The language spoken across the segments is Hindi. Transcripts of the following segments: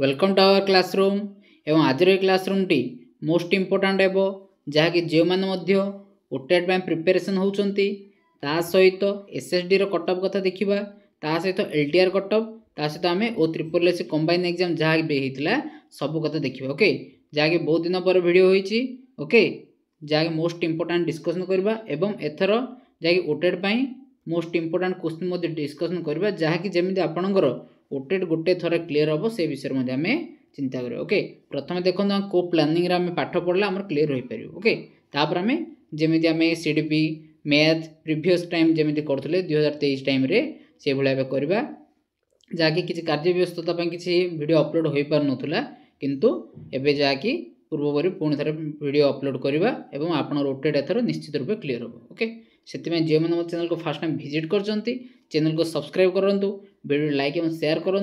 वेलकम टू आवर क्लासरूम एवं आज क्लासरूम टी मोस्ट इम्पोर्टाट हे जहाँकि जो मैंने ओटेट प्रिपेरेसन होती सहित एसएसडी कटअप कथा देखा सहित एलटीआर कटअप सहित आम ओ ट्रिपल एस कंबाइन एग्जाम जहाँ भी होता सब कथा देखा ओके जहाँकि बहुत दिन पर वीडियो होती ओके जहाँकि मोस्ट इम्पोर्टाट डिस्कसन करवा एवं एथर जहाँकि ओटेट मोस्ट इम्पोर्टाट क्वेश्चन डिस्कसन करवा जहाँकि जमी आपणकर ओटेट गोटे थर क्लीयर हम से विषय में आम चिंता करें ओके प्रथम देखो को प्लानिंग आम पाठ पढ़ला आम क्लीयर हो पार ओके तापर आम जमी आम सीडीपी मैथ प्रीवियस टाइम जमी करते 2023 टाइम से भाया करवा जहाँकि किसी कार्य व्यस्तता किसी वीडियो अपलोड हो पार नाला किंतु एबे जाकि पूर्वपरी पुणी थे वीडियो अपलोड करवा एवं आपण ओटेट एथर निश्चित रूप क्लीयर हम ओके से जो मैंने मो चैनल को फास्ट टाइम विजिट कर चैनल को सब्सक्राइब करूँ वीडियो लाइक और शेयर करूँ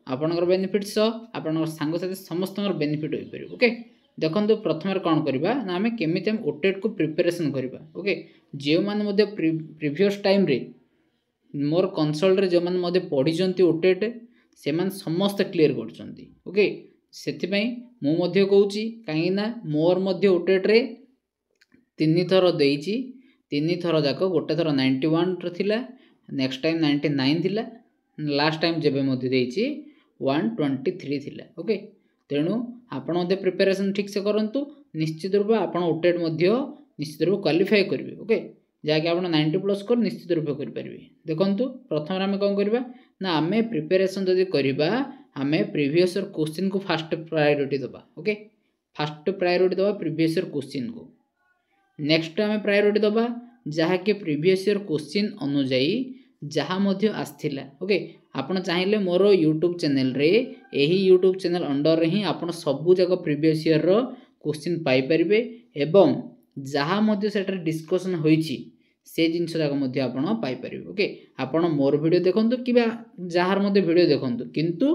आपंकर बेनिफिट सह आप सांगसाथी समस्त बेनिफिट हो पार ओके देखो प्रथम कौन करवा ना आम केमी ओटेट को प्रिपेरेसन करवा ओके जो मैंने प्रीवियस टाइम रे मोर कंसल्ट जो मैंने पढ़ी ओटेट से समस्त क्लीयर कर ओके से मुझे कौच कहीं मोर ओटेट रे 3 थर देती 3 थर जाक गोटे थर 91 थिला नेक्स्ट टाइम 99 थिला लास्ट टाइम जब देती 123 थिला ओके तेणु आपण प्रिपेरेसन ठीक से करूँ निश्चित रूप आप ओटेट निश्चित रूप क्वालिफाई करेंगे ओके जहाँकि आप 90+ स्कोर निश्चित रूप करेंगे देखो प्रथम आम कौन करवा ना आम प्रिपेरेसन जदि करवा आम प्रीवियस क्वेश्चन को फास्ट प्रायोरिटी दबा ओके फास्ट प्रायोरिटी दबा प्रीवियस क्वेश्चन को नेक्स्ट आम प्रायोरिटी दबा जहाँकि प्रीवियस क्वेश्चन अनुजाई जहाँ आसला ओके आपन चाहिए मोर यूट्यूब चैनल रे यही यूट्यूब चैनल अंडर ही आप सबू जाक प्रीवियस ईयर रो क्वेश्चन पाइपर एवं जहाँ डिस्कसन होइछि से जिनस जाक आप पाइपर ओके आपण मोर वीडियो देखूँ कि जार वीडियो देखूँ किंतु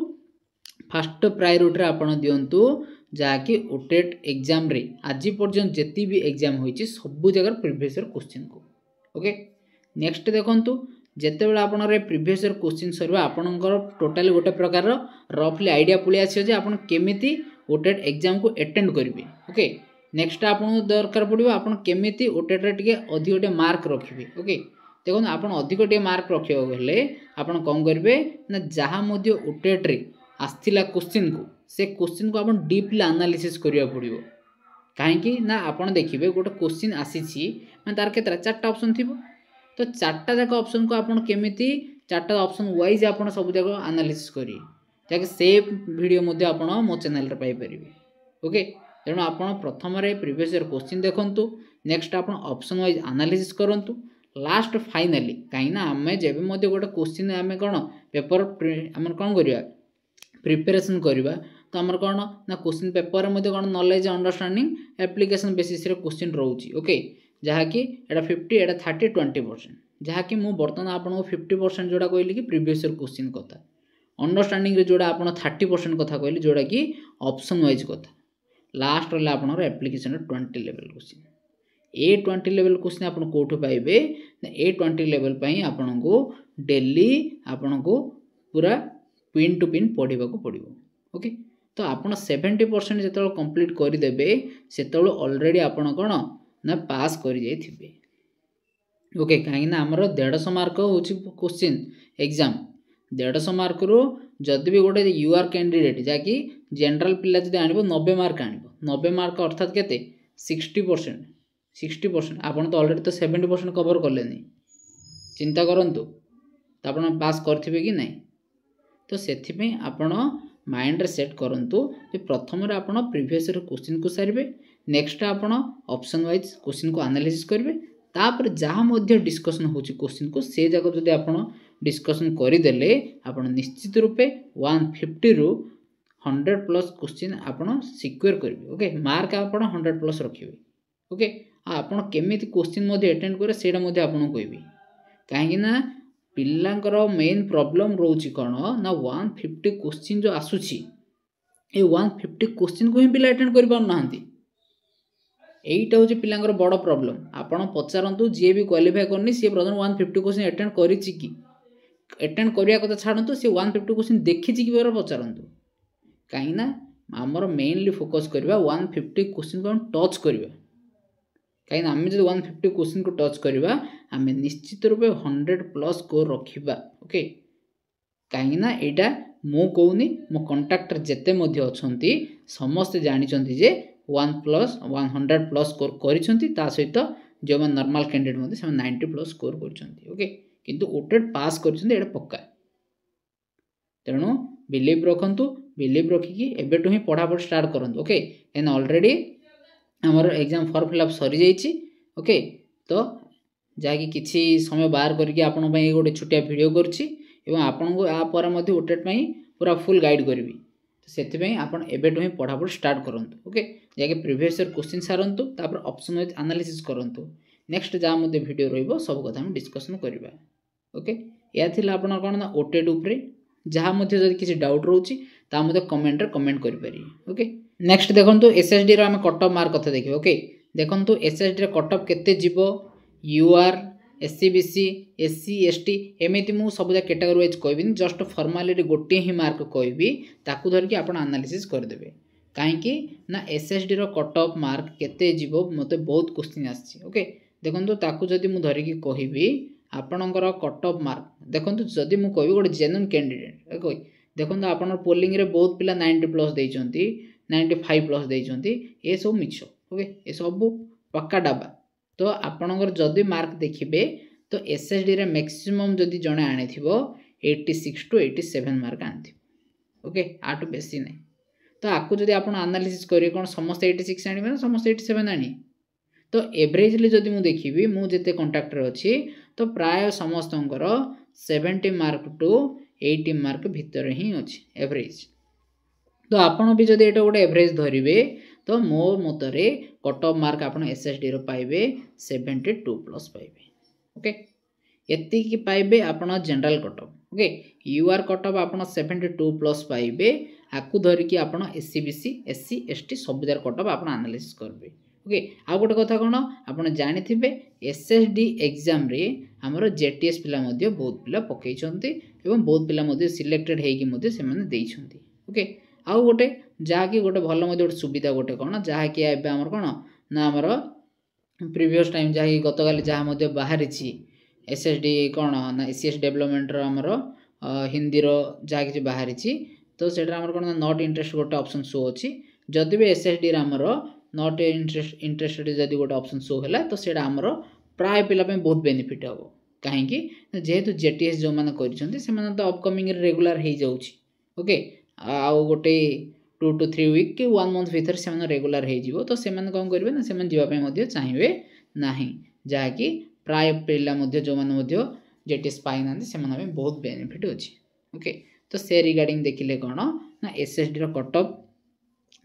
फास्ट प्रायोरिटी आपड़ दिंतु जहाँकि ओटेट एग्जाम रे आज पर्यंत जिते भी एग्जाम होइछि सबू जगह प्रीवियस क्वेश्चन को ओके नेक्स्ट देखूँ जिते बड़े आप प्रीवियस क्वेश्चन सरवा आपणकर टोटाली गोटे प्रकार रफली आइडिया पलि आसी आप केमी ओटेट एग्जाम को अटेंड करेंगे ओके नेक्स्ट आपको दरकार पड़ो आप केमी ओटेट टे अधिक मार्क रखिए ओके देखो आप अधिक मार्क रखा आप कौन करेंगे ना जहाँ ओटेट रे आसला क्वेश्चन को से क्वेश्चन को आप डीपली एनालिसिस करिया पड़ो कहीं ना आप देखिए गोटे क्वेश्चन आसी मैं तार के 4टा ऑप्शन थी तो 4टा जाक ऑप्शन को आप केमी 4टा ऑप्शन वाइज आप सब जाक एनालिसिस करिए जहाँकि से वीडियो आप मो चैनल रे पाइपर ओके तेणु आप प्रथम प्रीवियस ईयर क्वेश्चन देखूँ नेक्स्ट आप ऑप्शन वाइज एनालिसिस करूँ लास्ट फाइनाली कहीं आम जब गोटे क्वेश्चन आम कौन पेपर आम कौन करवा प्रिपेरेसन करवा तो आमर कौन ना क्वेश्चन पेपर में कौन नॉलेज अंडरस्टैंडिंग एप्लिकेशन बेसिस रे क्वेश्चन रोचे ओके जहाँकि एटा 50 एटा 30 20% जहाँकि मुझे बर्तमान आपको 50% जोड़ा कहली कि प्रीवियस ईयर क्वेश्चन कथा अंडरस्टैंडिंग जोड़ा आप 30% कथा कहली जोड़ा कि ऑप्शन वाइज कथा लास्ट रहा आपनर एप्लिकेशन 20 लेवल क्वेश्चन ए 20 लेवल क्वेश्चन आप कौटू पाइबे ए 20 लेवल पर आपन को डेली आपन को पूरा पिन टू पिन पढ़ा पड़ो ओके तो आप 70% जो कंप्लीट करदे से ऑलरेडी आपन कौन ना पास कर जाइए ओके कहीं आमर 150 मार्क हो क्वेश्चन एग्जाम 150 मार्क रू जदि भी गोटे यूआर कैंडिडेट जहाँकि जनरल पिला जब आण 90 मार्क आण 90 मार्क अर्थात के 60% आपन तो ऑलरेडी तो 70% कवर कले चिंता करूँ तो आप पास करेंगे कि नहीं तो से आपण माइंड रे सेट करूँ प्रथम आप प्रीवियस क्वेश्चन को सारे नेक्स्ट आप ऑप्शन वाइज क्वेश्चन को एनालिसिस करेंगे तापर जहाँ डिस्कसन हो क्वेश्चन को से जगह जब आप डिस्कसन करदे आप निश्चित रूपे 150 रू 100+ क्वेश्चन आप सिक्योर करेंगे ओके मार्क आप 100+ रखिए ओके आपड़ केमी क्वेश्चन अटेंड करें से आपको कहबी कहीं पिलांकर मेन प्रॉब्लम रोची कौन ना 150 क्वेश्चन जो आसूची ए 150 क्वेश्चन को ही पिला अटेंड कर पाना यहीटा हूँ पिलांकर बड़ प्रॉब्लम आपड़ पचारतु जी भी क्वालिफाई करनी सी प्रथम 150 क्वेश्चन अटेंड करी कि अटेंड करने कथा छाड़ू सी 150 क्वेश्चन देखी कि पचारतु कहीं आमर मेनली फोकस करवा 150 क्वेश्चन को टच करवा कहीं आम जो 150 क्वेश्चन को टच करवा आम निश्चित रूपे 100+ स्कोर रखा ओके कहीं यहाँ मु कहूनी मो कंट्राक्टर जिते अच्छा समस्ते जानते जे 100+ स्कोर कर सहित जो मैंने नॉर्मल कैंडिडेट 90+ स्कोर कर ओके किंतु ओटेड पास कर पक्का तेणु बिलीव रखु बिलीव रखिकी एबेटू ही पढ़ापढ़ स्टार्ट करूँ ओके एंड ऑलरेडी आमर एग्जाम फॉर्म फिलअप सरी जाइए ओके तो जहाँकि किसी समय बाहर करके आपण गोटे छोटिया वीडियो करुँची आपन को यापर ओटेट पूरा फुल गाइड करी तो से आपड़ एबेटू ही पढ़ापढ़ स्टार्ट करूँ ओके जहाँकि प्रीवियस ईयर क्वेश्चन सारंतु तापर ऑप्शन वाइज एनालिसिस करूँ नेक्स्ट जहाँ मध्य वीडियो रहिबो सब कथा हम डिस्कशन करबा ओके या थिला आपण कोन ना ओटेड उपरे जहाँ मध्य जदि किसी डाउट रोची ता मध्य कमेंट रे कमेंट करि परिबे ओके नेक्स्ट देखंतु एसएसडी रो हम कट ऑफ मार्क कथा देखिबो ओके देखंतु एसएसडी रे कट ऑफ केते जीवो यूआर एससीबीसी एससी एसटी एमिति मु सब कैटेगरी वाइज कहबिनी जस्ट फॉर्मालिटी गोटे ही मार्क कहबी ताकू धरिकी आपण एनालिसिस कर देबे काहेकि ना एसएसडी रो कट ऑफ मार्क केते जीवो मते बहुत क्वेश्चन आछि ओके देखंतु ताकू जदि मु धरिकी कहबी आपणकर कट ऑफ मार्क देखंतु जदि मु कहबी गोटे जेन्युइन कैंडिडेट ओके देखंतु आपनर पोलिंग रे बहुत पिला 90+ देइचंती 95+ देइचंती ए सब मिछ ओके ए सब पक्का डाबा तो आपणकर जदि मार्क देखिबे तो एसएसडी रे मैक्सिमम जदि जणे आनिथिबो 86 to 87 मार्क आनिथिबो ओके आटू बेसी नै तो आकु जदि आपण एनालिसिस करिए कोन समस्त 86 आनिबे ना समस्त 87 आनी तो एवरेजली जदि मु देखिबी मु जेते कॉन्ट्रैक्टर अछि तो प्राय समस्तंकर 70 मार्क टू 80 मार्क भीतर ही अछि एवरेज तो आपण भी जदि एटा गोटे एवरेज धरिबे तो मो मतरे कट ऑफ मार्क आपण एसएसडी रो पाइबे 72+ पाइबे ओके एति की पाइबे आपण general cut off okay UR cut off आपण 72+ पाइबे आकु धरि की आपण एससीबीसी एससी एसटी सब जार कट ऑफ आपण एनालिसिस करबे ओके आ गोटे कथा कोन आपण जानिथिबे एसएसडी एग्जाम रे हमरो जेटीएस पिला मध्ये बहुत पिला पकई छंती एवं बहुत पिला मध्ये सिलेक्टेड हेई की मध्ये से माने देई छंती ओके आ गोटे जहाँकि गोटे भल गोटे सुविधा गोटे कौन जहाँकि एवं आमर कौन ना आमर प्रीवियस टाइम जहाँकि गतकाली जहाँ बाहरी एसएसडी कौन ना एसीएस डेवलपमेंट आमर हिंदी जहाँ कि बाहरी तो सेटा आमर कौन नॉट इंटरेस्ट गोटे ऑप्शन शो अच्छी जदि भी एसएसडी आमर नॉट इंटरेस्टेड जदि गोटे ऑप्शन शो है तो सेटा आमर प्राय पिला बहुत बेनिफिट हम कहीं जेहेतु जेटीएस जो मैंने कर अपकमिंग रेगुलर हो जाऊँगी ओके आउ गोटे 2 to 3 वीक कि 1 मंथ भीतर से रेगुलर हो तो से कौन करेंगे ना से जावाई चाहिए ना जहाँकि प्राय पिला जो मैंने जेटीएस पाई ना से बहुत बेनिफिट अच्छी ओके तो से रिगार्डिंग देखिले कौन ना एसएसडी रो कट ऑफ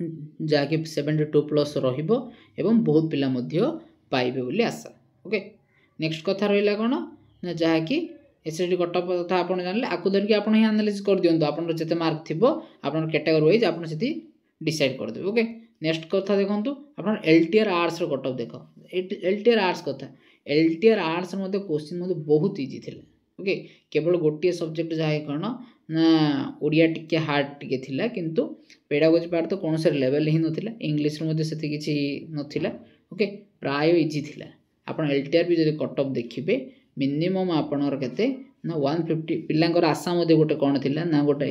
जहाँकि 72+ रहिबो एवं बहुत पिला पाइबे बोली आशा ओके नेक्स्ट कथा रहिला कौन ना जहाँकि एसएसडी कट ऑफ कथा आप जानले आकु धरिकी आप एनालिसिस कर दियंतु आपन जते मार्क थिबो आपन कैटेगरी वाइज आपन सेति डिसाइड कर देबे ओके नेक्स्ट कथा देखंतु आपन एलटीआर आर्ट्स रो कट ऑफ देखो एलटीआर आर्ट्स कथा एलटीआर आर्ट्स मध्ये क्वेश्चन मध्ये बहुत इजी थिला ओके केवल गोटे सब्जेक्ट जाय कर्ण ना ओडिया टिके हार्ड टिके थिला किंतु पेडागोजी पार्ट तो कोन से लेवल ही नथिला इंग्लिश रो मध्ये सेति किछि नथिला ओके प्राय इजी थिला आपन एलटीआर भी जदि कट ऑफ देखिबे मिनिमम आपनर केते ना 150 पिलांकर आशा मध्ये गोटे कोन थिला ना गोटे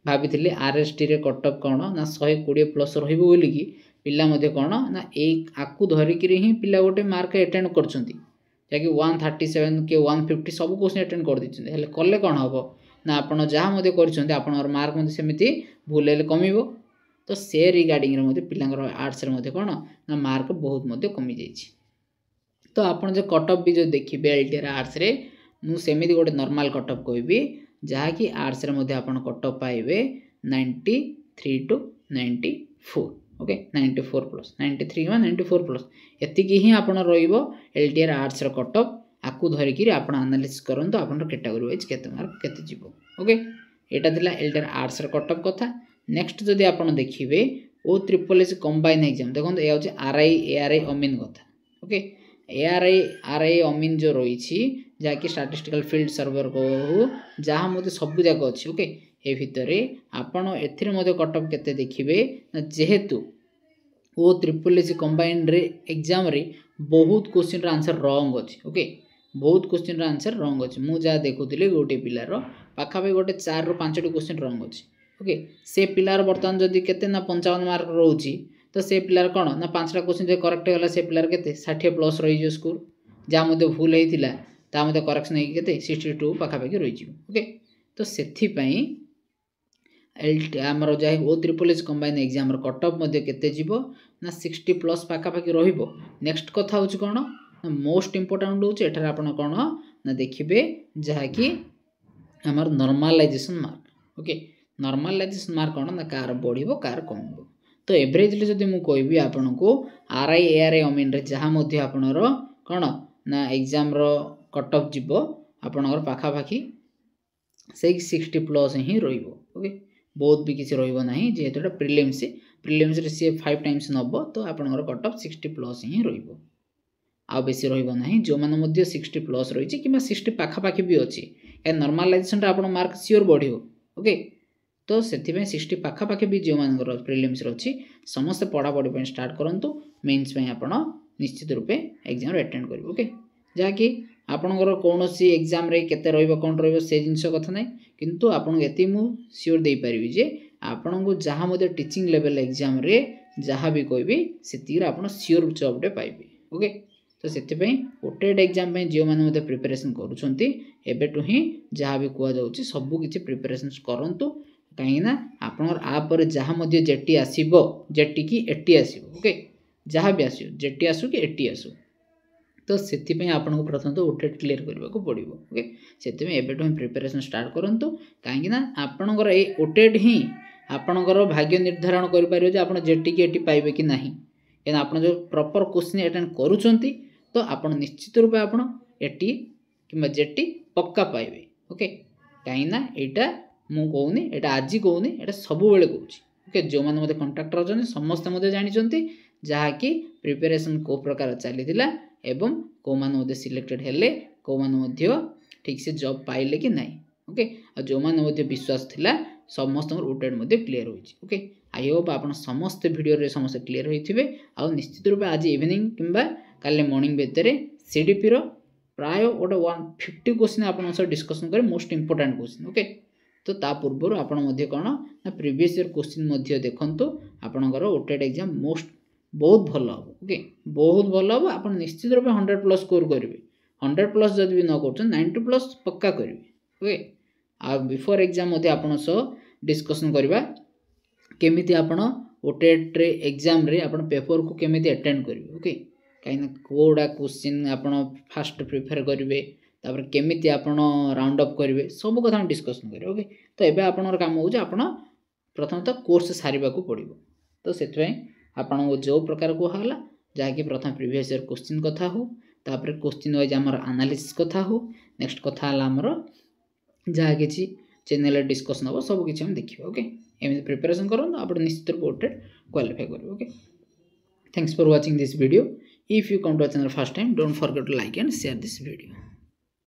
भाबिथिले आरएसटी रे कट ऑफ कोन ना 120+ रहिबो बोली कि पिला मध्ये कोन ना एक आकु धरि कि ही पिला गोटे मार्क अटेंड करछंती जाकि 137 के 150 सब क्वेश्चन अटेंड कर दिछंती हेले कले कोन हबो ना आपण जहा मध्ये करछंती आपनर मार्क मध्ये सेमिति भूल हेले कमिबो तो से रिगार्डिंग रे मध्ये पिलांकर आर्ट्स रे मध्ये कोन ना मार्क बहुत मध्ये कमी जाईछि तो आपन जो कट ऑफ भी जो देखिबे एलटीआर आर्ट्स रे मु सेमिति गोटे नॉर्मल कट ऑफ कहबी जहाँ कि आर्ट्स रे मध्ये आपन कट ऑफ पाइबे 93 to 94 ओके 94+ 93 वा 94+ एतिकी ही आपन रहिबो एलटीआर आर्ट्स रो कट ऑफ आकु धरि कि आपन एनालिसिस करंतो आपन कैटेगरी वाइज केते मार्क केते जीवो ओके एटा दिला एलटीआर आर्ट्स रो कट ऑफ कथा नेक्स्ट जदि आपन देखिबे ओ ट्रिपल एस कंबाइन एग्जाम देखो ए होचे आरआई एआरआई अमीन कथा ओके आरआई अमीन जो रही जहाँकि स्टैटिस्टिकल फील्ड सर्वर को जहाँ मत सब जाक अच्छी ओके ए भितर आपण एथिरे मध्य कटअप केते देखिबे जेहेतु ओ ट्रिपल एस कंबाइंड रे एग्जाम रे बहुत क्वेश्चन रा आंसर रॉन्ग अछि ओके बहुत क्वेश्चन रा आंसर रॉन्ग अछि मु जा देखुतिले गोटे पिलार पाखा पे गोटे 4 रो 5 टी क्वेश्चन रॉन्ग अछि ओके से पिलार वर्तमान जदी केते ना 55 मार्क रहउची तो से पिलार कोन ना 5 टा क्वेश्चन जे करेक्ट होला से पिलार केते 60 प्लस रही जो स्कोर जा मते भूल हेतिला ता मते करेक्शन हे केते 62 पाखा पे रही जिवो ओके तो सेथि पई आमर जाए ओ ट्रिपल एस कंबाइन एग्जाम रो कट ऑफ मध्ये केते जीवो ना 60 प्लस पाखा पाखी रहिबो नेक्स्ट कथा होची कोन मोस्ट इंपोर्टेंट होची एठार आपण कोन ना देखिबे जहा कि हमर normalisation mark okay normalisation mark कोन ना कार बढ़िबो कार कमबो तो एवरेजली जदी मु कहबी आपण को आरआई एआरआई अमीन रे जहा मध्ये आपणर कोन ना एग्जाम रो कट ऑफ जीवो आपणर पाखा पाखी से 60 प्लस ही रहिबो ओके बहुत भी किसी रहिबो नाही जेहेतु प्रीलिम्स रे से 5 टाइम्स नबो तो आपणर कट ऑफ 60 प्लस ही रहिबो आ बेसी रहिबो नाही जो माने मध्ये 60 प्लस रहिछि किबा 60 पाखा पाखी भी अछि ए नॉर्मलाइजेशन रे आपण मार्क सियोर बढ़ियो ओके तो सेथि में 60 पाखा पाखी भी जो मानकर प्रीलिम्स रे अछि समस्त पढ़ा पढ़ी पे स्टार्ट करंतु मेंस पे आपण निश्चित रूपे एग्जाम रे अटेंड करिवो ओके जा कि आपणकर कोनोसी एग्जाम रे केते रहिबो कोन रहिबो से जिंस कथा नै किंतु आपण एति मु सियोर दे परिबी जे आपण को जहा मध्ये टीचिंग लेवल एग्जाम रे जहा भी कहबी सेति रे आपण सियोर जॉब डे पाइबे ओके तो सेति पई ओटेड एग्जाम पे जे माने मध्ये प्रिपरेशन करूछंती एबेटु ही जहा भी कुआ जाउची सब किछि प्रिपरेशन करंतु काहे ना आपनर आ पर जहा मध्ये जेटी आसीबो जेटी की एटी आसीबो ओके जहा भी आसीबो जेटी आसु कि एटी आसु तो सेति पई आपन को प्रथम तो ओटेड क्लियर करबा को पड़िबो ओके सेति में एबेटु हम प्रिपरेशन स्टार्ट करंतु काहे ना आपनकर ए ओटेड ही आपनकर भाग्य निर्धारण करि पारियो जे आपन जेटी की एटी पाइबे कि नाही एन आपन जो प्रॉपर क्वेश्चन अटेंड करूछंती तो आपन निश्चित रूपे आपन एटी किबा जेटी पक्का पाइबे ओके काहे ना एटा मु कहूनी एटा आजि कहूनी एटा सब बेले कहूची ओके जो माने मते कांट्रैक्टर जने समस्त मते जानि चंती जहा कि प्रिपरेशन को प्रकार चली दिला एवं को माने मते सिलेक्टेड हेले को माने मध्य ठीक से जॉब पाइले कि नाही ओके आ जो माने मते विश्वास थिला समस्त ओटेड मते क्लियर होईची ओके आई होप आपन समस्त वीडियो रे समस्त क्लियर होइथिबे आ निश्चित रूपे आज इवनिंग किंबा काले मॉर्निंग बेतरे सीडीपी रो प्राय ओटे 150 क्वेश्चन आपन से डिस्कशन करे मोस्ट इंपोर्टेंट क्वेश्चन ओके तो ता पूर्व आपण मध्ये कोन ना प्रीवियस ईयर क्वेश्चन मध्ये देखंतु आपनकर ओटेड एग्जाम मोस्ट बहुत भलो हो ओके बहुत भलो हो आपण निश्चित रूपे 100 प्लस स्कोर करिवे 100 प्लस जदी भी न करछन 90 प्लस पक्का करिवे ओके आ बिफोर एग्जाम मध्ये आपण सो डिस्कशन करबा केमिति आपण ओटेड रे एग्जाम रे आपण पेपर को केमिति अटेंड करिवे ओके काइना कोडा क्वेश्चन आपण फास्ट प्रिफर करिवे तापर केमिति आपण राउंड अप करिवे सब कथा डिस्कशन करिवे ओके तो एबे आपनर काम हो जे आपण प्रथम तो कोर्स सारिबा को पड़िबो तो सेतवे आपण जो प्रकार को होला जा कि प्रथम प्रीवियस ईयर क्वेश्चन कथा हो तापर क्वेश्चन वाइज हमर एनालिसिस कथा हो नेक्स्ट कथा हला हमर जा किछि चैनल रे डिस्कशन हो सब किछि हम देखिबो ओके एमि प्रिपरेशन करू आपण निश्चित रूप ओटेड क्वालिफाई करू okay thanks for watching this video if you come to our channel first time don't forget to like and share this video